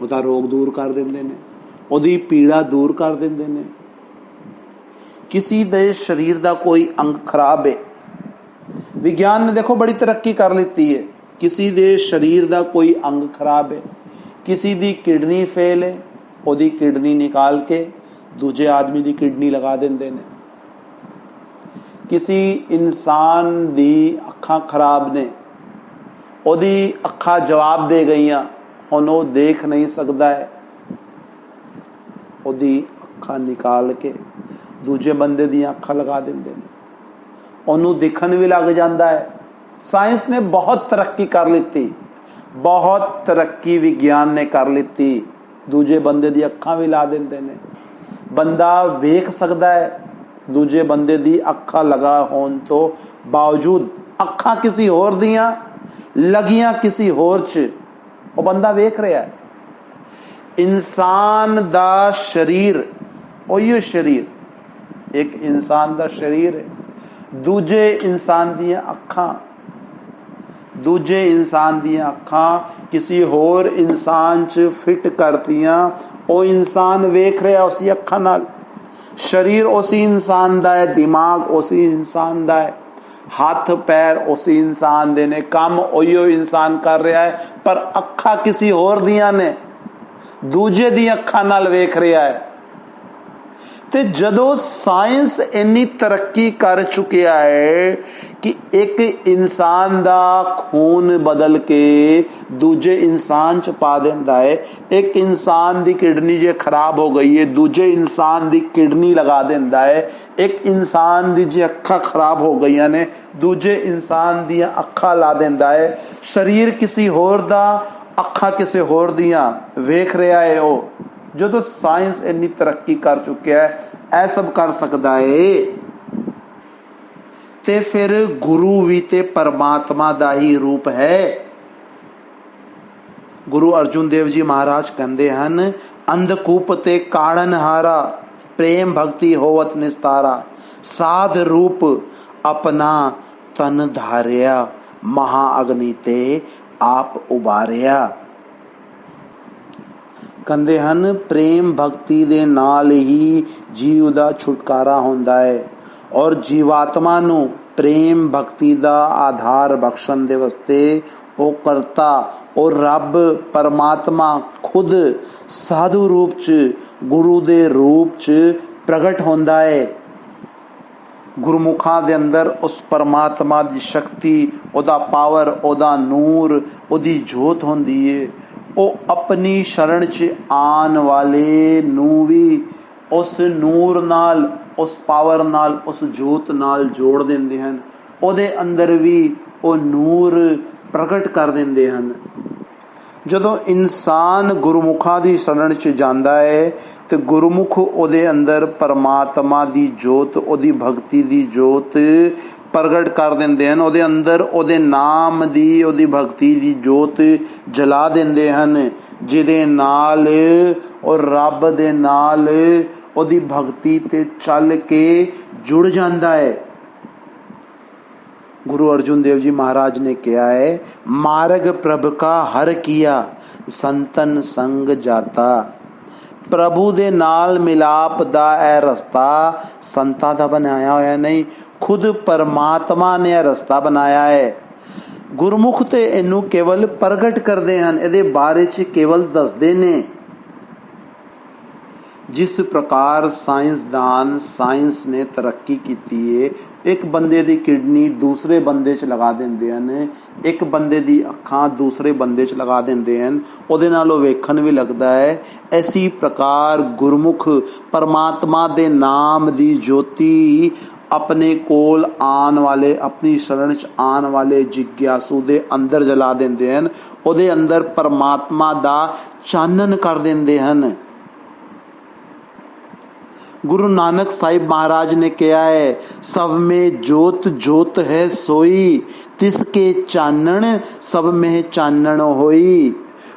ਉਹਦਾ ਰੋਗ ਦੂਰ ਕਰ ਦਿੰਦੇ ਨੇ, ਉਹਦੀ ਪੀੜਾ ਦੂਰ ਕਰ ਦਿੰਦੇ ਨੇ। किसी ਦੇ शरीर ਦਾ ਕੋਈ अंग खराब है, विज्ञान ने देखो बड़ी तरक्की कर लीती है। किसी ਦੇ शरीर ਦਾ कोई अंग खराब है, किसी ਦੀ किडनी फेल है, ਉਹਦੀ किडनी निकाल के दूजे आदमी ਦੀ किडनी लगा ਦਿੰਦੇ ਨੇ। किसी इंसान दी अखां खराब ने, ओदी अखां जवाब दे गईयां, हुण वो देख नहीं सकता है, ओदी अखां निकाल के दूजे बंदे दी अखां लगा देंदे ने, ओनू दिखन भी लग जाता है। साइंस ने बहुत तरक्की कर लीती, बहुत तरक्की विज्ञान ने कर लीती, दूजे बंदे दी अखां भी ला देंदे ने, बंदा वेख सकता है। दूजे बंदे दी अखां लगा होने तो बावजूद अखां किसी होर दियां लगियां किसी होर च, वो बंदा वेख रहा है। इंसान दा शरीर, ओही शरीर, एक इंसान दा शरीर है, दूजे इंसान दियां अखां, दूजे इंसान दियां अखां किसी होर इंसान च फिट करतियां, वो इंसान वेख रहा उसी अखां नाल। शरीर उसी इंसान दा है, दिमाग उसी इंसान दा है, हाथ पैर उसी इंसान दे ने, काम ओयो इंसान कर रहा है, पर अखा किसी होर दियां ने, दूजे दी अखा नाल वेख रहा है। ते जदों साइंस इन्नी तरक्की कर चुकिया है कि एक इंसान दा खून बदल के दूजे इंसान च पा देंदा है, एक इंसान दी किडनी जे खराब हो गई है दूजे इंसान दी किडनी लगा देंदा है, एक इंसान दी जे अखा खराब हो गई ने दूजे इंसान दी अखा ला देंदा है। शरीर किसी होर दा, अखा किसी होर दियां वेख रहा है। वो जो साइंस इन्नी तरक्की कर चुकिया है, ऐ सब कर सकता है। ते फिर गुरु भी ते परमात्मा दा ही रूप है। गुरु अर्जुन देव जी महाराज कहते हैं, अंधकूप ते काड़न हारा, प्रेम भक्ति होवत निस्तारा, साध रूप अपना तन धारिया, महाअग्नि ते आप उबारिया। कहते हैं प्रेम भक्ति दे नाल ही जीव दा छुटकारा होंदा है, और जीवात्मा नू प्रेम भक्ति दा आधार बख्शण दे वास्ते ओ करता और रब परमात्मा खुद साधु रूप च, गुरु दे रूप च प्रगट होंदा है। गुरमुखा दे अंदर उस परमात्मा दी शक्ति, ओदा पावर, ओदा नूर, ओदी जोत होंदी है। ओ अपनी शरण च आन वाले नू भी उस नूर नाल, उस पावर नाल, उस जोत नाल जोड़ देंदे हन, ओदे अंदर भी ओ नूर प्रगट कर देंदे हन। जदों इंसान गुरमुखा दी शरण च जांदा है ते गुरमुख ओदे अंदर परमात्मा दी जोत, ओदी भक्ति दी जोत प्रगट कर देंदे हन, ओदे अंदर ओदे नाम दी, ओदी भक्ति दी जोत जला देंदे हन, जिदे नाल और रब दे नाल ओदी भक्ति ते चल के जुड़ जाता है। गुरु अर्जुन देव जी महाराज ने कहा है, मार्ग प्रभु का हर किया, संतन संग जाता। प्रभु दे नाल मिलाप दा ए रस्ता संतां दा बनाया होया नहीं, खुद परमात्मा ने यह रस्ता बनाया है। गुरमुख ते इनू केवल प्रगट करदे हन, इहदे बारे च केवल दसदे ने। जिस प्रकार साइंसदान, साइंस ने तरक्की की है, एक बंदे दी किडनी दूसरे बंदे च लगा देंदे हन, एक बंदे दी अखां दूसरे बंदे च लगा देंदे हन, ओदे नाल ओ वेखण भी लगदा है। ऐसी प्रकार गुरमुख परमात्मा दे नाम दी ज्योति अपने कोल आन वाले, अपनी शरण च आन वाले जिग्यासु दे अंदर जला देंदे हन, ओदे अंदर परमात्मा दा चानन कर देंदे हन। गुरु नानक साहिब महाराज ने कहा है, सब में जोत जोत है सोई, तिसके चानन सब में चानन होई,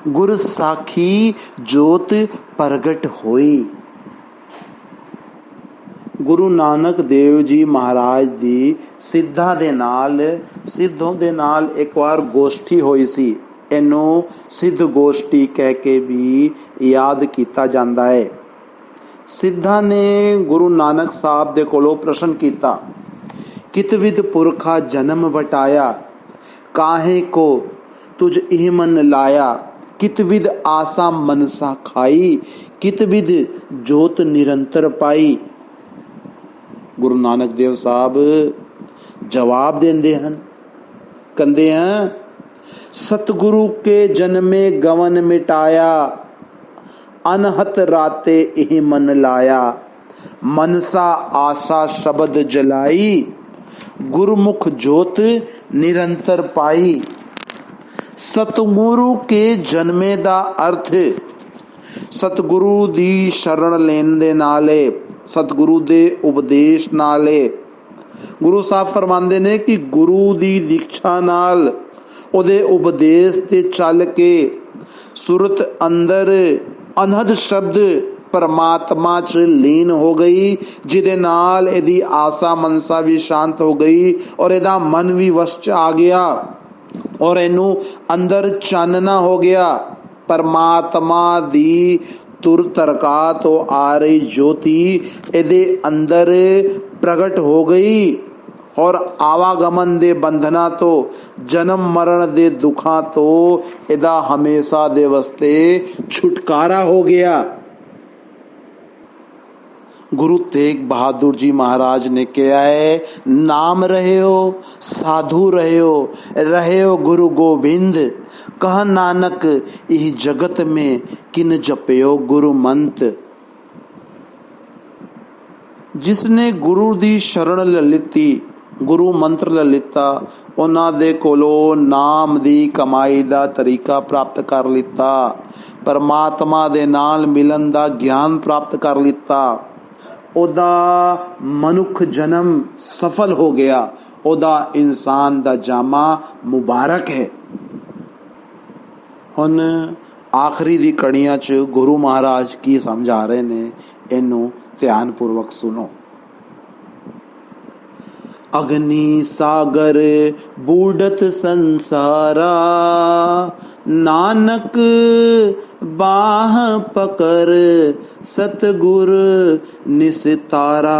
गुर साखी जोत प्रगट होई। ਗੁਰੂ ਨਾਨਕ ਦੇਵ ਜੀ ਮਹਾਰਾਜ ਦੀ ਸਿੱਧੋਂ ਦੇ ਨਾਲ ਇੱਕ ਵਾਰ ਗੋਸ਼ਟੀ ਹੋਈ ਸੀ। ਇਹਨੂੰ ਸਿੱਧ ਗੋਸ਼ਟੀ ਕਹਿ ਕੇ ਵੀ ਯਾਦ ਕੀਤਾ ਜਾਂਦਾ ਹੈ। ਸਿੱਧਾਂ ਨੇ ਗੁਰੂ ਨਾਨਕ ਸਾਹਿਬ ਦੇ ਕੋਲੋਂ ਪ੍ਰਸ਼ਨ ਕੀਤਾ, ਕਿਤਵਿਦ ਪੁਰਖਾ ਜਨਮ ਵਟਾਇਆ, ਕਾਹੇ ਕੋ ਤੁਝ ਇਹ ਮਨ ਲਾਇਆ, ਕਿਤਵਿਦ ਆਸਾ ਮਨਸਾ ਖਾਈ, ਕਿਤਵਿਦ ਜੋਤ ਨਿਰੰਤਰ ਪਾਈ। ਗੁਰੂ ਨਾਨਕ ਦੇਵ ਸਾਹਿਬ ਜਵਾਬ ਦਿੰਦੇ ਹਨ, ਕਹਿੰਦੇ ਹਨ, ਸਤਿਗੁਰੂ ਕੇ ਜਨਮੇ ਗਵਨ ਮਿਟਾਇਆ, ਅਨਹਤ ਰਾਤੇ ਇਹ ਮਨ ਲਾਇਆ, ਮਨਸਾ ਆਸਾ ਸ਼ਬਦ ਜਲਾਈ, ਗੁਰਮੁਖ ਜੋਤ ਨਿਰੰਤਰ ਪਾਈ। ਸਤਿਗੁਰੂ ਕੇ ਜਨਮੇ ਦਾ ਅਰਥ ਸਤਿਗੁਰੂ ਦੀ ਸ਼ਰਨ ਲੈਣ ਦੇ ਨਾਲ, ਸਤਿਗੁਰੂ ਦੇ ਉਪਦੇਸ਼ ਨਾਲ। ਗੁਰੂ ਸਾਹਿਬ ਫਰਮਾਉਂਦੇ ਨੇ ਕਿ ਗੁਰੂ ਦੀ ਦੀਕਸ਼ਾ ਨਾਲ, ਉਹਦੇ ਉਪਦੇਸ਼ ਤੇ ਚੱਲ ਕੇ ਸੁਰਤ ਅੰਦਰ ਅਨਹਦ ਸ਼ਬਦ ਪਰਮਾਤਮਾ ਚ ਲੀਨ ਹੋ ਗਈ, ਜਿਹਦੇ ਨਾਲ ਇਹਦੀ ਆਸਾ ਮਨਸਾ ਵੀ ਸ਼ਾਂਤ ਹੋ ਗਈ ਔਰ ਇਹਦਾ ਮਨ ਵੀ ਵਸ ਚ ਆ ਗਿਆ ਔਰ ਇਹਨੂੰ ਅੰਦਰ ਚਾਨਣਾ ਹੋ ਗਿਆ। ਪਰਮਾਤਮਾ ਦੀ ਤੁਰ ਤਰਕਾ ਤੋਂ ਆ ਰਹੀ ਜੋਤੀ ਇਹਦੇ ਅੰਦਰ ਪ੍ਰਗਟ ਹੋ ਗਈ ਔਰ ਆਵਾਗਮਨ ਦੇ ਬੰਧਨਾਂ ਤੋਂ, ਜਨਮ ਮਰਨ ਦੇ ਦੁੱਖਾਂ ਤੋਂ ਇਹਦਾ ਹਮੇਸ਼ਾ ਦੇ ਵਾਸਤੇ ਛੁਟਕਾਰਾ ਹੋ ਗਿਆ। गुरु तेग बहादुर जी महाराज ने कहा है, नाम रहे साधु रहे गुरु गोविंद, कह नानक इह जगत में किन जपयो गुरु मंत। जिसने गुरु दी शरण ले लिती, गुरु मंत्र ले लिता, उन्हां दे कोलों नाम दी कमाई दा तरीका प्राप्त कर लिता, परमात्मा दे नाल मिलन दा ज्ञान प्राप्त कर लिता, ਉਹਦਾ ਮਨੁੱਖ ਜਨਮ ਸਫਲ ਹੋ ਗਿਆ, ਉਹਦਾ ਇਨਸਾਨ ਦਾ ਜਾਮਾ ਮੁਬਾਰਕ ਹੈ। ਹੁਣ ਆਖਰੀ ਦੀ ਕੜੀਆਂ ਚ ਗੁਰੂ ਮਹਾਰਾਜ ਕੀ ਸਮਝਾ ਰਹੇ ਨੇ, ਇਹਨੂੰ ਧਿਆਨ ਪੂਰਵਕ ਸੁਣੋ। ਅਗਨੀ ਸਾਗਰ ਬੂੜਤ ਸੰਸਾਰਾ, ਨਾਨਕ ਬਾਹ ਪਕਰ ਸਤਿਗੁਰ ਨਿਸਤਾਰਾ।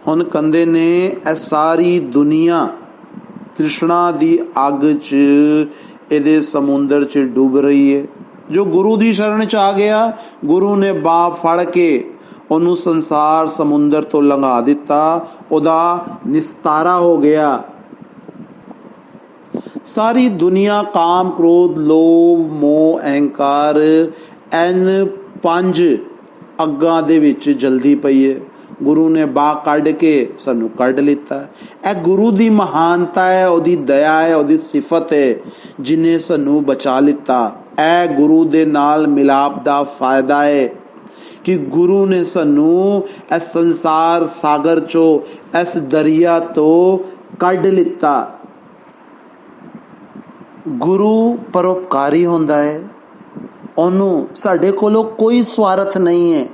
ਹੁਣ ਕਹਿੰਦੇ ਨੇ ਇਹ ਸਾਰੀ ਦੁਨੀਆ ਤ੍ਰਿਸ਼ਨਾ ਦੀ ਅੱਗ ਚ, ਇਹਦੇ ਸਮੁੰਦਰ ਚ ਡੁੱਬ ਰਹੀ ਹੈ। ਜੋ ਗੁਰੂ ਦੀ ਸ਼ਰਨ ਚ ਆ ਗਿਆ, ਗੁਰੂ ਨੇ ਬਾਹ ਫੜ ਕੇ ਉਹਨੂੰ ਸੰਸਾਰ ਸਮੁੰਦਰ ਤੋਂ ਲੰਘਾ ਦਿੱਤਾ, ਉਹਦਾ ਨਿਸਤਾਰਾ ਹੋ ਗਿਆ। ਸਾਰੀ ਦੁਨੀਆ ਕਾਮ ਕ੍ਰੋਧ ਲੋਭ ਮੋਹ ਅਹੰਕਾਰ ਐਨ 5 ਅੱਗਾਂ ਦੇ ਵਿੱਚ ਜਲਦੀ ਪਈ ਹੈ। ਗੁਰੂ ਨੇ ਬਾਹ ਕੱਢ ਕੇ ਸਾਨੂੰ ਕੱਢ ਲਿੱਤਾ। ਇਹ ਗੁਰੂ ਦੀ ਮਹਾਨਤਾ ਹੈ, ਉਹਦੀ ਦਇਆ ਹੈ, ਉਹਦੀ ਸਿਫਤ ਹੈ, ਜਿਨੇ ਸਾਨੂੰ ਬਚਾ ਲਿੱਤਾ। ਇਹ ਗੁਰੂ ਦੇ ਨਾਲ ਮਿਲਾਪ ਦਾ ਫਾਇਦਾ ਹੈ ਕਿ ਗੁਰੂ ਨੇ ਸਾਨੂੰ ਇਸ ਸੰਸਾਰ ਸਾਗਰ ਚੋਂ, ਇਸ ਦਰਿਆ ਤੋਂ ਕੱਢ ਲਿੱਤਾ। ਗੁਰੂ ਪਰਉਪਕਾਰੀ ਹੁੰਦਾ ਹੈ, ਉਹਨੂੰ ਸਾਡੇ ਕੋਲੋਂ ਕੋਈ ਸਵਾਰਥ ਨਹੀਂ ਹੈ।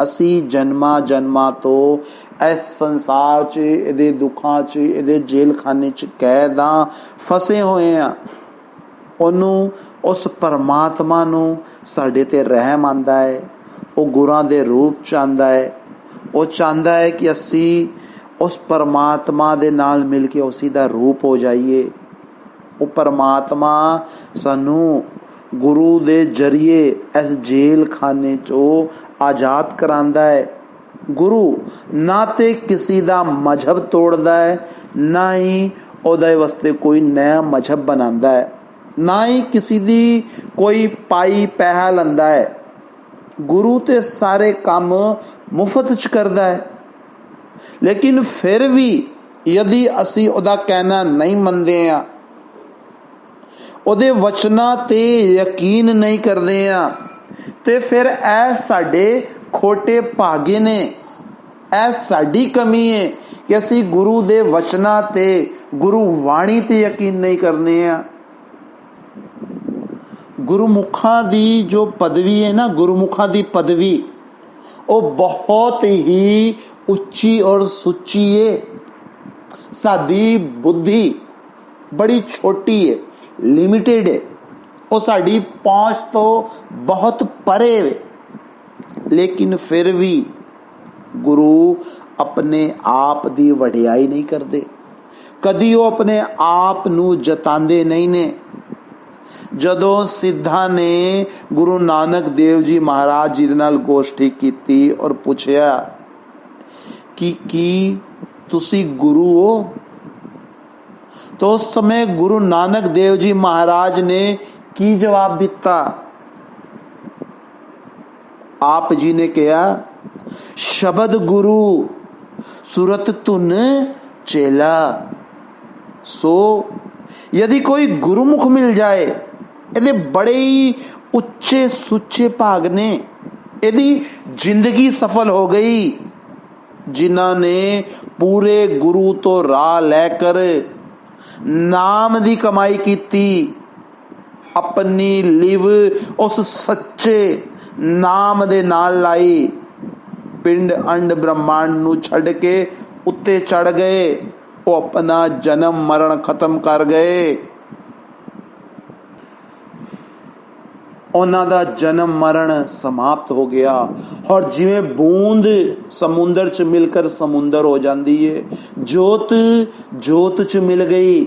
ਅਸੀਂ ਜਨਮਾਂ ਤੋਂ ਇਸ ਸੰਸਾਰ 'ਚ, ਇਹਦੇ ਦੁੱਖਾਂ 'ਚ, ਇਹਦੇ ਜੇਲਖਾਨੇ 'ਚ ਕੈਦ ਹਾਂ, ਫਸੇ ਹੋਏ ਆ। ਉਹਨੂੰ, ਉਸ ਪਰਮਾਤਮਾ ਨੂੰ ਸਾਡੇ ਤੇ ਰਹਿਮ ਆਉਂਦਾ ਹੈ। ਉਹ ਗੁਰਾਂ ਦੇ ਰੂਪ 'ਚ ਆਉਂਦਾ ਹੈ। ਉਹ ਚਾਹੁੰਦਾ ਹੈ ਕਿ ਅਸੀਂ ਉਸ ਪਰਮਾਤਮਾ ਦੇ ਨਾਲ ਮਿਲ ਕੇ ਉਸੇ ਦਾ ਰੂਪ ਹੋ ਜਾਈਏ। ਉਹ ਪਰਮਾਤਮਾ ਸਾਨੂੰ ਗੁਰੂ ਦੇ ਜਰੀਏ ਇਸ ਜੇਲ ਖਾਨੇ ਚੋਂ ਆਜ਼ਾਦ ਕਰਾਂਦਾ ਹੈ। ਗੁਰੂ ਨਾ ਤੇ ਕਿਸੇ ਦਾ ਮਜ਼ਹਬ ਤੋੜਦਾ ਹੈ, ਨਾ ਹੀ ਉਹਦੇ ਵਾਸਤੇ ਕੋਈ ਨया ਮਜ਼ਹਬ ਬਣਾਉਂਦਾ ਹੈ, ਨਾ ਹੀ ਕਿਸੇ ਦੀ ਕੋਈ ਪਾਈ ਪੈਸਾ ਲੈਂਦਾ ਹੈ। ਗੁਰੂ ਤੇ ਸਾਰੇ ਕੰਮ ਮੁਫਤ ਚ ਕਰਦਾ ਹੈ। ਲੇਕਿਨ ਫਿਰ ਵੀ ਯਦੀ ਅਸੀਂ ਉਹਦਾ ਕਹਿਣਾ ਨਹੀਂ ਮੰਨਦੇ ਆ, ਉਹਦੇ ਵਚਨਾਂ ਤੇ ਯਕੀਨ ਨਹੀਂ ਕਰਦੇ ਆ, ਤੇ ਫਿਰ ਇਹ ਸਾਡੇ ਖੋਟੇ ਭਾਗੇ ਨੇ, ਇਹ ਸਾਡੀ ਕਮੀ ਹੈ ਕਿ ਅਸੀਂ ਗੁਰੂ ਦੇ ਵਚਨਾਂ ਤੇ, ਗੁਰੂ ਬਾਣੀ ਤੇ ਯਕੀਨ ਨਹੀਂ ਕਰਨੇ ਆ। ਗੁਰਮੁਖਾਂ ਦੀ ਜੋ ਪਦਵੀ ਹੈ ਨਾ, ਗੁਰਮੁਖਾਂ ਦੀ ਪਦਵੀ, वो बहुत ही उच्ची और सुच्ची है। साडी बुद्धि बड़ी छोटी है, लिमिटेड है, वो साडी पहुंच तो बहुत परे है। लेकिन फिर भी गुरु अपने आप दी वडियाई नहीं करते, कदी वो अपने आप नू जतांदे नहीं ने। ਜਦੋਂ ਸਿੱਧਾਂ ਨੇ ਗੁਰੂ ਨਾਨਕ ਦੇਵ ਜੀ ਮਹਾਰਾਜ ਜੀ ਦੇ ਨਾਲ ਗੋਸ਼ਟੀ ਕੀਤੀ ਔਰ ਪੁੱਛਿਆ ਕਿ ਕੀ ਤੁਸੀਂ ਗੁਰੂ ਹੋ, तो उस समय गुरु नानक देव जी महाराज ने की जवाब दिता। आप जी ने कहा, शब्द गुरु सुरत तुन चेला। सो यदि कोई गुरुमुख मिल जाए, यदि बड़े ही उच्चे सुच्चे भाग ने, यदि जिंदगी सफल हो गई, जिन्हों ने पूरे गुरु तो राह लेकर नाम दी कमाई की, अपनी लिव उस सच्चे नाम दे नाल लाई, पिंड अंड ब्रह्मांड नू छड़ के उत्ते चढ़ गए, वो अपना जन्म मरण खत्म कर गए। ਉਹਨਾਂ ਦਾ ਜਨਮ ਮਰਨ ਸਮਾਪਤ ਹੋ ਗਿਆ। ਔਰ ਜਿਵੇਂ ਬੂੰਦ ਸਮੁੰਦਰ ਚ ਮਿਲकर ਸਮੁੰਦਰ ਹੋ ਜਾਂਦੀ ਹੈ, ਜੋਤ ਜੋਤ ਚ ਮਿਲ ਗਈ।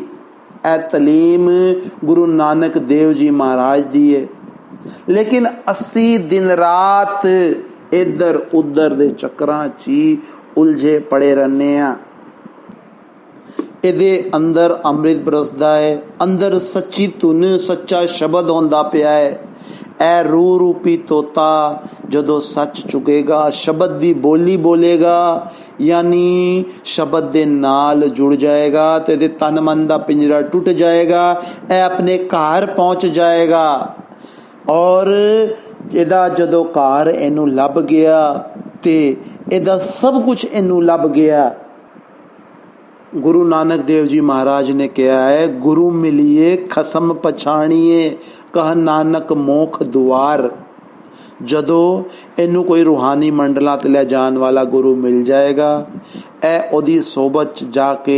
ਇਹ ਤਲੀਮ ਗੁਰੂ ਨਾਨਕ ਦੇਵ ਜੀ ਮਹਾਰਾਜ ਦੀ ਹੈ। ਲੇਕਿਨ ਅਸੀਂ ਦਿਨ ਰਾਤ ਇੱਧਰ ਉੱਧਰ ਦੇ ਚੱਕਰਾਂ ਚ ਹੀ ਉਲਝੇ ਪੜੇ ਰਹਿੰਦੇ ਆ। ਇਹਦੇ ਅੰਦਰ ਅੰਮ੍ਰਿਤ ਬਰਸਦਾ ਹੈ, ਅੰਦਰ ਸੱਚੀ ਧੁਨ ਸੱਚਾ ਸ਼ਬਦ ਹੁੰਦਾ ਪਿਆ ਹੈ। ਐ ਰੂ ਰੂਪੀ ਤੋਤਾ ਜਦੋਂ ਸੱਚ ਚੁਕੇਗਾ, ਸ਼ਬਦ ਦੀ ਬੋਲੀ ਬੋਲੇਗਾ, ਯਾਨੀ ਸ਼ਬਦ ਦੇ ਨਾਲ ਜੁੜ ਜਾਏਗਾ ਤੇ ਇਹਦੇ ਤਨ ਮਨ ਦਾ ਪਿੰਜਰਾ ਟੁੱਟ ਜਾਏਗਾ। ਇਹ ਆਪਣੇ ਘਰ ਪਹੁੰਚ ਜਾਏਗਾ। ਔਰ ਇਹਦਾ ਜਦੋਂ ਘਰ ਇਹਨੂੰ ਲੱਭ ਗਿਆ ਤੇ ਇਹਦਾ ਸਭ ਕੁਝ ਇਹਨੂੰ ਲੱਭ ਗਿਆ। गुरु नानक देव जी महाराज ने कहा है, गुरु मिलिए खसम पछाणिए, कह नानक मोख द्वार। ਜਦੋਂ ਇਹਨੂੰ ਕੋਈ ਰੂਹਾਨੀ ਮੰਡਲਾਂ ਤੇ ਲੈ ਜਾਣ ਵਾਲਾ ਗੁਰੂ ਮਿਲ ਜਾਏਗਾ, ਇਹ ਉਹਦੀ ਸੋਬਤ ਚ ਜਾ ਕੇ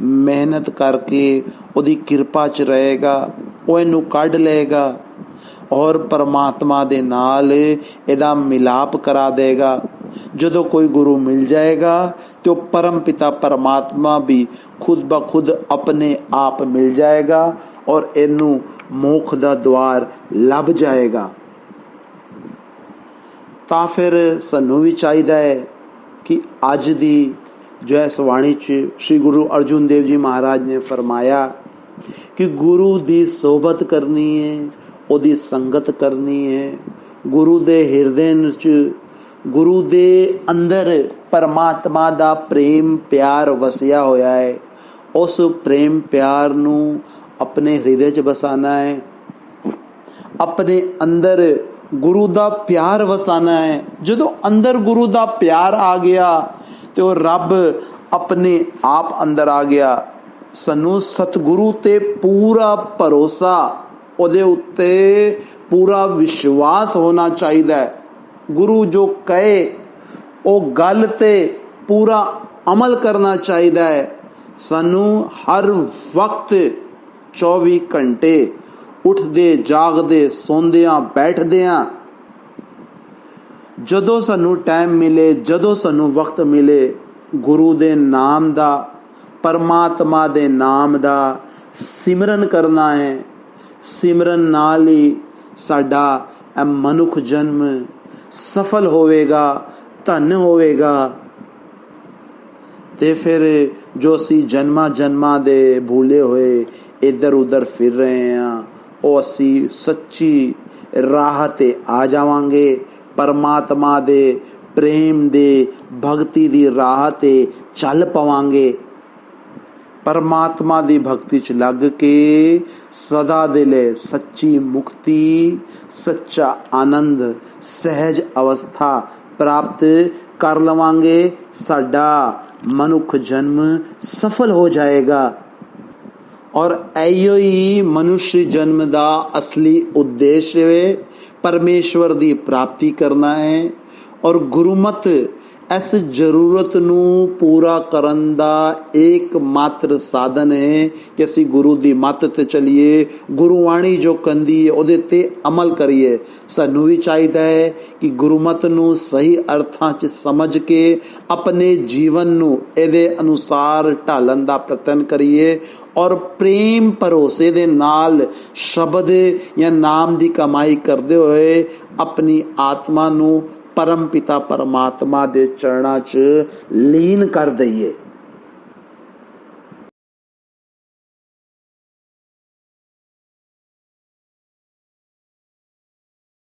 ਮਿਹਨਤ ਕਰਕੇ ਉਹਦੀ ਕਿਰਪਾ ਚ ਰਹੇਗਾ, ਉਹ ਇਹਨੂੰ ਕੱਢ ਲਏਗਾ ਔਰ ਪਰਮਾਤਮਾ ਦੇ ਨਾਲ ਇਹਦਾ ਮਿਲਾਪ ਕਰਾ ਦੇਗਾ। ਜਦੋਂ ਕੋਈ ਗੁਰੂ ਮਿਲ ਜਾਏਗਾ तो परम पिता परमात्मा भी खुद ब खुद अपने आप मिल जाएगा और इनू मोख दा द्वार लभ जाएगा। ਤਾਂ ਫਿਰ ਸਾਨੂੰ ਵੀ ਚਾਹੀਦਾ ਹੈ ਕਿ ਅੱਜ ਦੀ ਜੋ ਇਸ ਬਾਣੀ 'ਚ श्री गुरु अर्जुन देव जी महाराज ने फरमाया कि गुरु ਦੀ सोबत करनी है, ਉਹਦੀ संगत करनी है। गुरु ਦੇ ਹਿਰਦੇ 'ਚ ਗੁਰੂ ਦੇ ਅੰਦਰ ਪਰਮਾਤਮਾ ਦਾ ਪ੍ਰੇਮ ਪਿਆਰ ਵਸਿਆ ਹੋਇਆ ਹੈ। ਉਸ ਪ੍ਰੇਮ ਪਿਆਰ ਨੂੰ ਆਪਣੇ ਹਿਰਦੇ 'ਚ ਵਸਾਣਾ ਹੈ, ਆਪਣੇ ਅੰਦਰ ਗੁਰੂ ਦਾ ਪਿਆਰ ਵਸਾਣਾ ਹੈ। ਜਦੋਂ ਅੰਦਰ ਗੁਰੂ ਦਾ ਪਿਆਰ ਆ ਗਿਆ ਤੇ ਉਹ ਰੱਬ ਆਪਣੇ ਆਪ ਅੰਦਰ ਆ ਗਿਆ। ਸਾਨੂੰ ਸਤਿਗੁਰੂ ਤੇ ਪੂਰਾ ਭਰੋਸਾ, ਉਹਦੇ ਉੱਤੇ ਪੂਰਾ ਵਿਸ਼ਵਾਸ ਹੋਣਾ ਚਾਹੀਦਾ ਹੈ। ਗੁਰੂ ਜੋ ਕਹੇ ਉਹ ਗੱਲ ਤੇ ਪੂਰਾ ਅਮਲ ਕਰਨਾ ਚਾਹੀਦਾ ਹੈ। ਸਾਨੂੰ ਹਰ ਵਕਤ 24 ਘੰਟੇ ਉੱਠਦੇ ਜਾਗਦੇ ਸੌਂਦਿਆਂ ਬੈਠਦਿਆਂ ਜਦੋਂ ਸਾਨੂੰ ਟਾਈਮ ਮਿਲੇ, ਜਦੋਂ ਸਾਨੂੰ ਵਕਤ ਮਿਲੇ, ਗੁਰੂ ਦੇ ਨਾਮ ਦਾ, ਪਰਮਾਤਮਾ ਦੇ ਨਾਮ ਦਾ ਸਿਮਰਨ ਕਰਨਾ ਹੈ। ਸਿਮਰਨ ਨਾਲ ਹੀ ਸਾਡਾ ਇਹ ਮਨੁੱਖ ਜਨਮ ਸਫਲ ਹੋਵੇਗਾ, ਧਨ ਹੋਵੇਗਾ। ਤੇ ਫਿਰ ਜੋ ਅਸੀਂ ਜਨਮਾਂ ਜਨਮਾਂ ਦੇ ਭੁੱਲੇ ਹੋਏ ਇੱਧਰ ਉੱਧਰ ਫਿਰ ਰਹੇ ਹਾਂ, ਉਹ ਅਸੀਂ ਸੱਚੀ ਰਾਹ ਤੇ ਆ ਜਾਵਾਂਗੇ। ਪਰਮਾਤਮਾ ਦੇ ਪ੍ਰੇਮ ਦੇ ਭਗਤੀ ਦੀ ਰਾਹ ਤੇ ਚੱਲ ਪਵਾਂਗੇ। परमात्मा दी भक्ति च लग के सदा दे ले सच्ची मुक्ति, सच्चा आनंद, सहज अवस्था प्राप्त कर लवांगे। साडा मनुख जन्म सफल हो जाएगा। और ऐयो ही मनुष्य जन्म दा असली उद्देश्य है, परमेश्वर दी प्राप्ति करना है। ਔਰ ਗੁਰਮਤ ਇਸ ਜ਼ਰੂਰਤ ਨੂੰ ਪੂਰਾ ਕਰਨ ਦਾ एकमात्र ਸਾਧਨ ਹੈ ਕਿ ਅਸੀਂ ਗੁਰੂ ਦੀ ਮੱਤ ਤੇ ਚੱਲੀਏ, ਗੁਰਬਾਣੀ ਜੋ ਕਹਿੰਦੀ ਹੈ ਉਹਦੇ ਤੇ ਅਮਲ ਕਰੀਏ। ਸਾਨੂੰ ਵੀ ਚਾਹੀਦਾ ਹੈ ਕਿ ਗੁਰਮਤ ਨੂੰ ਸਹੀ ਅਰਥਾਂ 'ਚ ਸਮਝ ਕੇ ਆਪਣੇ ਜੀਵਨ ਨੂੰ ਇਹਦੇ ਅਨੁਸਾਰ ਢਾਲਣ ਦਾ ਯਤਨ ਕਰੀਏ ਔਰ ਪ੍ਰੇਮ ਭਰੋਸੇ ਦੇ ਨਾਲ ਸ਼ਬਦ ਜਾਂ ਨਾਮ ਦੀ ਕਮਾਈ ਕਰਦੇ ਹੋਏ ਆਪਣੀ ਆਤਮਾ ਨੂੰ परम पिता परमात्मा दे चरणा च लीन कर दईए।